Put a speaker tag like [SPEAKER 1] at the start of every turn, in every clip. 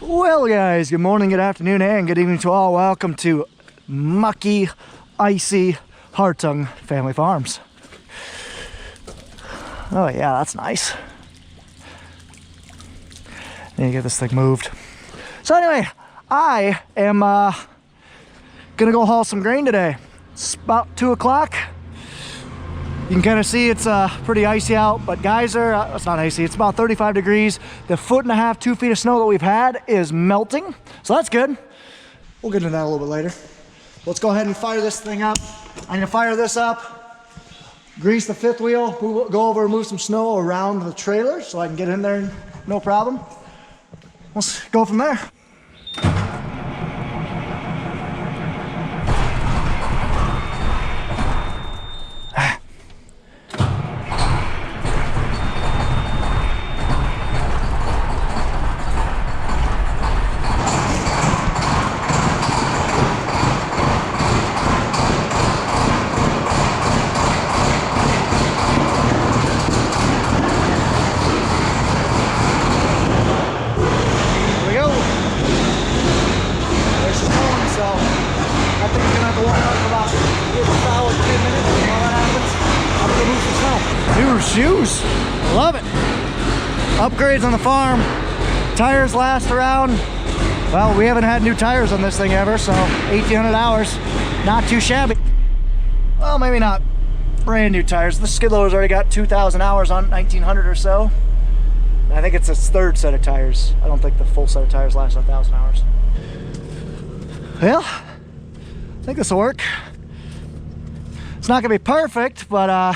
[SPEAKER 1] Well guys, good morning, good afternoon, and good evening to all. Welcome to mucky, icy Hartung Family Farms. Oh yeah, that's nice. Need to get this thing moved. So anyway, I am gonna go haul some grain today. It's about 2 o'clock. You can kind of see it's pretty icy out, but guys it's not icy, it's about 35 degrees. The 1.5 to 2 feet of snow that we've had is melting, so that's good. We'll get into that a little bit later. Let's go ahead and fire this thing up. I'm gonna fire this up, grease the fifth wheel, go over and move some snow around the trailer so I can get in there no problem. Let's go from there. Shoes, love it. Upgrades on the farm. Tires last around, well, we haven't had new tires on this thing ever, so 1,800 hours, not too shabby. Well, maybe not brand new tires. The skid loader's already got 2,000 hours on, 1,900 or so. I think it's its third set of tires. I don't think the full set of tires lasts 1,000 hours. Well, I think this will work. It's not gonna be perfect, but I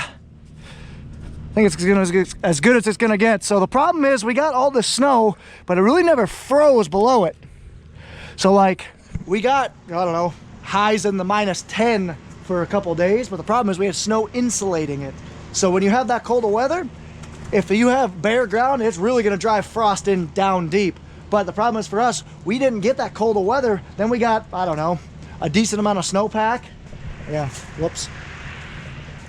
[SPEAKER 1] think it's as good as it's gonna get. So the problem is we got all this snow, but it really never froze below it. So like we got, I don't know, highs in the -10 for a couple of days, but the problem is we had snow insulating it. So when you have that cold of weather, if you have bare ground, it's really gonna drive frost in down deep. But the problem is for us, we didn't get that cold of weather. Then we got, I don't know, a decent amount of snowpack. Yeah, whoops.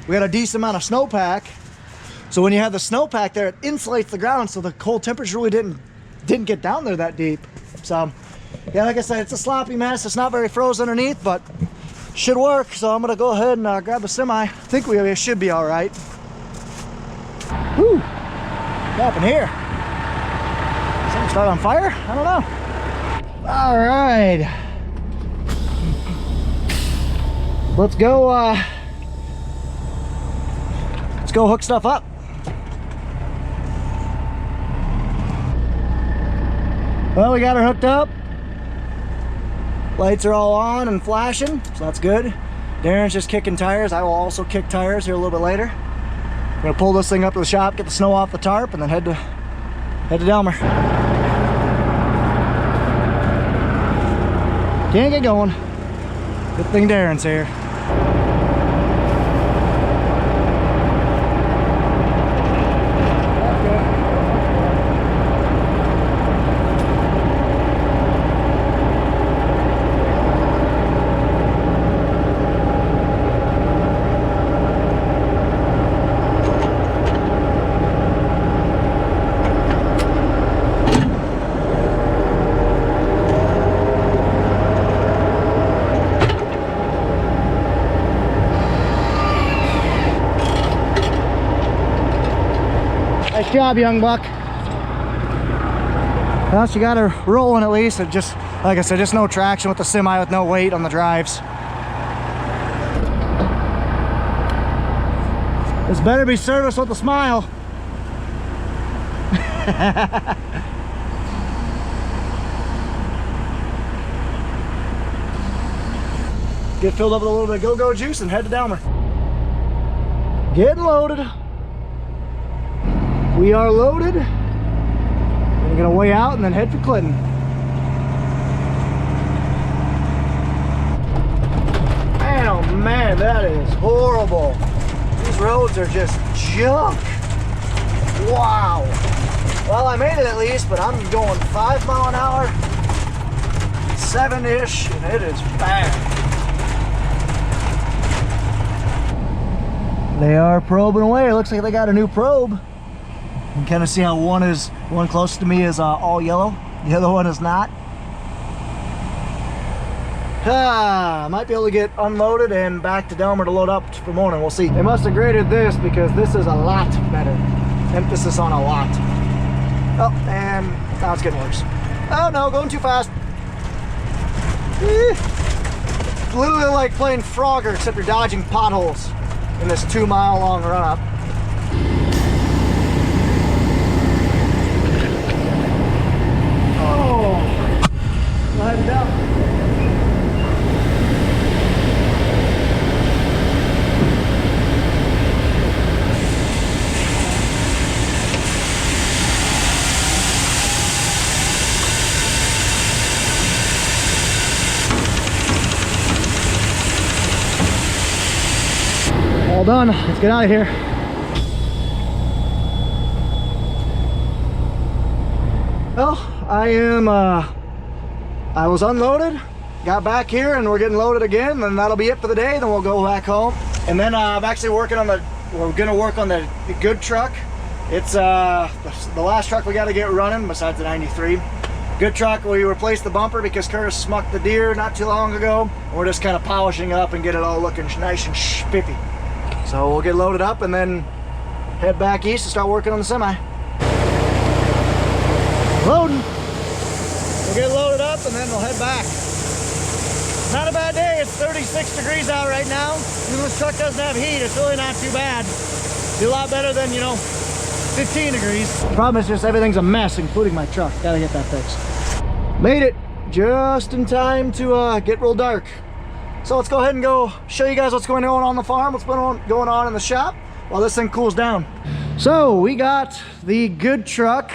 [SPEAKER 1] We got a decent amount of snowpack. So when you have the snowpack there, it insulates the ground, so the cold temperature really didn't get down there that deep. So yeah, like I said, it's a sloppy mess. It's not very frozen underneath, but should work. So I'm gonna go ahead and grab the semi. I think we should be all right. Whew, what happened here? Something start on fire? I don't know. All right, let's go. Let's go hook stuff up. Well, we got her hooked up. Lights are all on and flashing, so that's good. Darren's just kicking tires. I will also kick tires here a little bit later. I'm gonna pull this thing up to the shop, get the snow off the tarp, and then head to Delmer. Can't get going. Good thing Darren's here. Nice job, young buck. Well, she got her rolling at least. It just, like I said, just no traction with the semi with no weight on the drives. This better be serviced with a smile. Get filled up with a little bit of go-go juice and head to Delmer. Getting loaded. We are loaded. We're gonna weigh out and then head for Clinton. Oh man, that is horrible. These roads are just junk. Wow. Well, I made it at least, but I'm going 5 mile an hour, 7-ish, and it is bad. They are probing away. It looks like they got a new probe. You can kind of see how one closest to me is all yellow. The other one is not. I might be able to get unloaded and back to Delmer to load up for morning. We'll see. They must have graded this because this is a lot better. Emphasis on a lot. Oh, and now it's getting worse. Oh no, going too fast. It's literally like playing Frogger, except you're dodging potholes in this 2-mile long run up. Oh, lightened up. All done. Let's get out of here. Well, I was unloaded, got back here, and we're getting loaded again, and that'll be it for the day. Then we'll go back home. And then I'm actually working on we're gonna work on the good truck. It's the last truck we got to get running besides the 93. Good truck. We replaced the bumper because Curtis smucked the Deere not too long ago. We're just kind of polishing up and get it all looking nice and spiffy. So we'll get loaded up and then head back east and start working on the semi. Loading. We'll get loaded up and then we'll head back. Not a bad day. It's 36 degrees out right now. Even this truck doesn't have heat, it's really not too bad. Be a lot better than, 15 degrees. The problem is just everything's a mess, including my truck. Gotta get that fixed. Made it just in time to get real dark. So let's go ahead and go show you guys what's going on the farm, what's going on in the shop while this thing cools down. So we got the good truck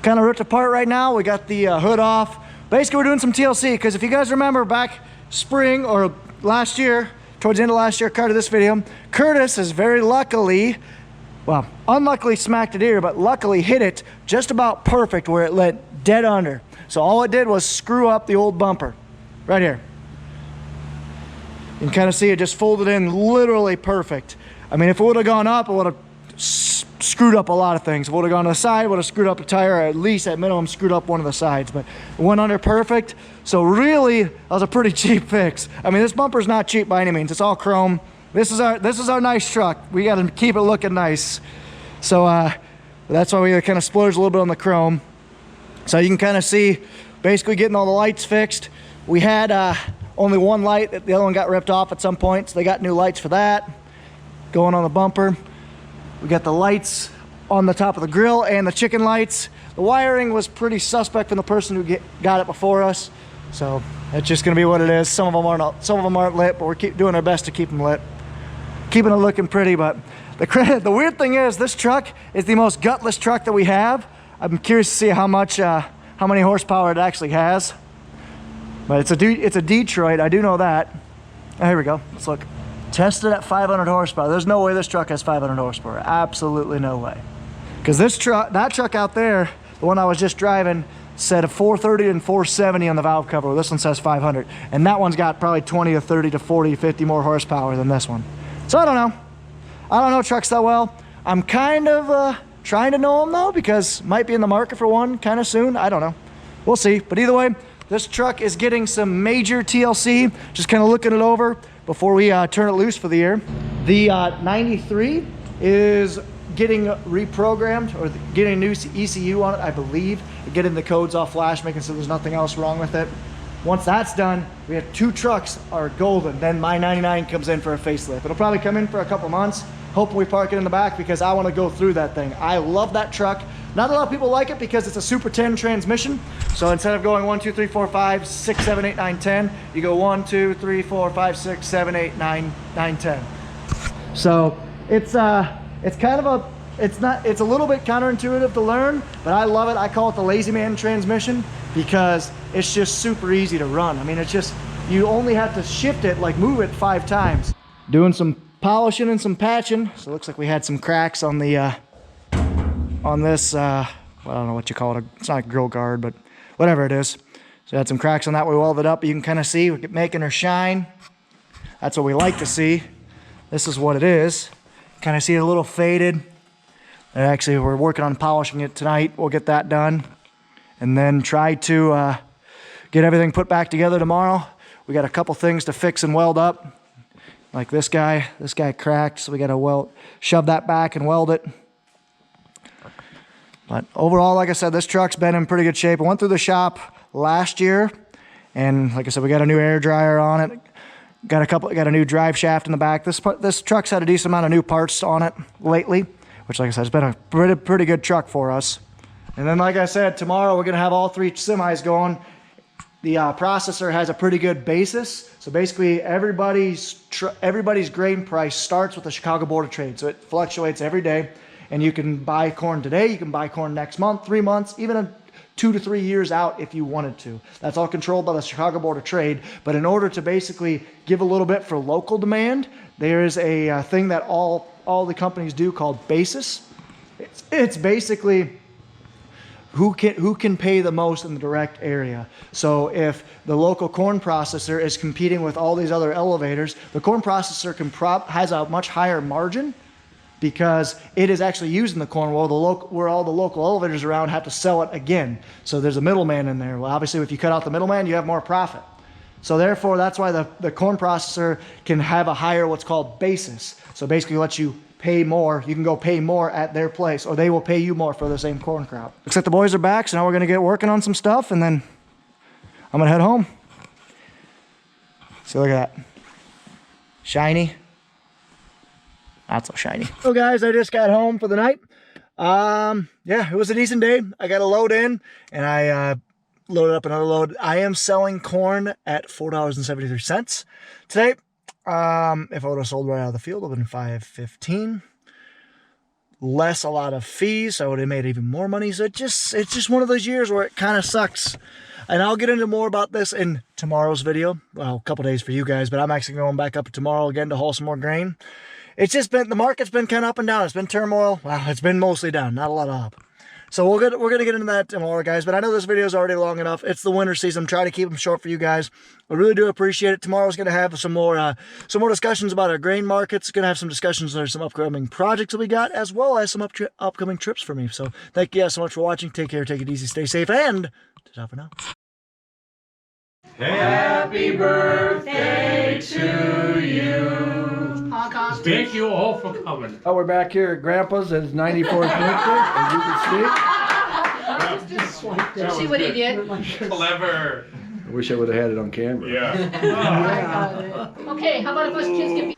[SPEAKER 1] kind of ripped apart right now. We got the hood off. Basically, we're doing some TLC because if you guys remember back spring or last year, towards the end of last year, prior to this video, Curtis is very luckily, well, unluckily smacked a Deere, but luckily hit it just about perfect where it lit dead under. So all it did was screw up the old bumper right here. You can kind of see it just folded in literally perfect. I mean, if it would have gone up, it would have screwed up a lot of things. If it would have gone to the side, it would have screwed up the tire, or at least at minimum screwed up one of the sides, but it went under perfect. So really, that was a pretty cheap fix. I mean, this bumper's not cheap by any means. It's all chrome. This is our nice truck. We got to keep it looking nice. So that's why we kind of splurged a little bit on the chrome. So you can kind of see basically getting all the lights fixed. We had only one light. The other one got ripped off at some point, so they got new lights for that. Going on the bumper. We got the lights on the top of the grill and the chicken lights. The wiring was pretty suspect from the person who got it before us. So it's just gonna be what it is. Some of them aren't lit, but we're doing our best to keep them lit. Keeping it looking pretty, but the weird thing is this truck is the most gutless truck that we have. I'm curious to see how many horsepower it actually has. But it's a Detroit, I do know that. Oh, here we go, let's look. Tested at 500 horsepower. There's no way this truck has 500 horsepower. Absolutely no way. Because that truck out there, the one I was just driving, said a 430 and 470 on the valve cover. This one says 500. And that one's got probably 20 to 30 to 40, 50 more horsepower than this one. So I don't know. I don't know trucks that well. I'm kind of trying to know them though, because might be in the market for one kind of soon. I don't know. We'll see. But either way, this truck is getting some major TLC. Just kind of looking it over before we turn it loose for the year. The 93 is getting reprogrammed, or getting a new ECU on it, I believe. Getting the codes off flash, making sure there's nothing else wrong with it. Once that's done, we have 2 trucks are golden. Then my 99 comes in for a facelift. It'll probably come in for a couple months. Hoping we park it in the back because I want to go through that thing. I love that truck. Not a lot of people like it because it's a Super 10 transmission. So instead of going 1, 2, 3, 4, 5, 6, 7, 8, 9, 10, you go 1, 2, 3, 4, 5, 6, 7, 8, 9, 9, 10. So it's kind of it's a little bit counterintuitive to learn, but I love it. I call it the lazy man transmission because it's just super easy to run. I mean, it's just, you only have to shift it, like move it 5 times. Doing some polishing and some patching. So it looks like we had some cracks on the on this well, I don't know what you call it. It's not a grill guard, but whatever it is. So we had some cracks on that. We welded up. You can kind of see we're making her shine. That's what we like to see. This is what it is. Kind of see it a little faded. And actually, we're working on polishing it tonight. We'll get that done. and then try to get everything put back together tomorrow. We got a couple things to fix and weld up. Like this guy cracked, so we got to shove that back and weld it. But overall, like I said, this truck's been in pretty good shape. I went through the shop last year, and like I said, we got a new air dryer on it. Got a new drive shaft in the back. This truck's had a decent amount of new parts on it lately, which, like I said, has been a pretty good truck for us. And then, like I said, tomorrow we're gonna have all 3 semis going. The processor has a pretty good basis. So basically everybody's grain price starts with the Chicago Board of Trade. So it fluctuates every day, and you can buy corn today, you can buy corn next month, 3 months, even 2 to 3 years out if you wanted to. That's all controlled by the Chicago Board of Trade. But in order to basically give a little bit for local demand, there is a thing that all the companies do called basis. It's basically who can pay the most in the direct area. So if the local corn processor is competing with all these other elevators, the corn processor has a much higher margin because it is actually using the corn where all the local elevators around have to sell it again. So there's a middleman in there. Well, obviously, if you cut out the middleman, you have more profit. So therefore, that's why the corn processor can have a higher what's called basis. So basically lets you pay more. You can go pay more at their place, or they will pay you more for the same corn crop. Looks like the boys are back, so now we're gonna get working on some stuff, and then I'm gonna head home. See, look at that. Shiny. Not so shiny. So guys, I just got home for the night. Yeah, it was a decent day. I got a load in, and I loaded up another load. I am selling corn at $4.73 today. If I would have sold right out of the field, it would have been $5.15. Less a lot of fees, so I would have made even more money. So it's just one of those years where it kind of sucks. And I'll get into more about this in tomorrow's video. Well, a couple days for you guys, but I'm actually going back up tomorrow again to haul some more grain. It's just been, the market's been kind of up and down. It's been turmoil. Well, it's been mostly down, not a lot of up. So we're gonna get into that tomorrow, guys. But I know this video is already long enough. It's the winter season. I'm trying to keep them short for you guys. I really do appreciate it. Tomorrow's gonna have some more discussions about our grain markets. Gonna have some discussions on some upcoming projects that we got, as well as some upcoming trips for me. So thank you guys so much for watching. Take care, take it easy, stay safe, and ta-ta for now.
[SPEAKER 2] Happy birthday to you. Thank you all for coming.
[SPEAKER 3] Oh, we're back here at Grandpa's. It's 94th birthday, as you can see.
[SPEAKER 4] See what he did?
[SPEAKER 2] Clever.
[SPEAKER 3] I wish I would have had it on camera.
[SPEAKER 2] Yeah.
[SPEAKER 4] Okay, how about if us kids get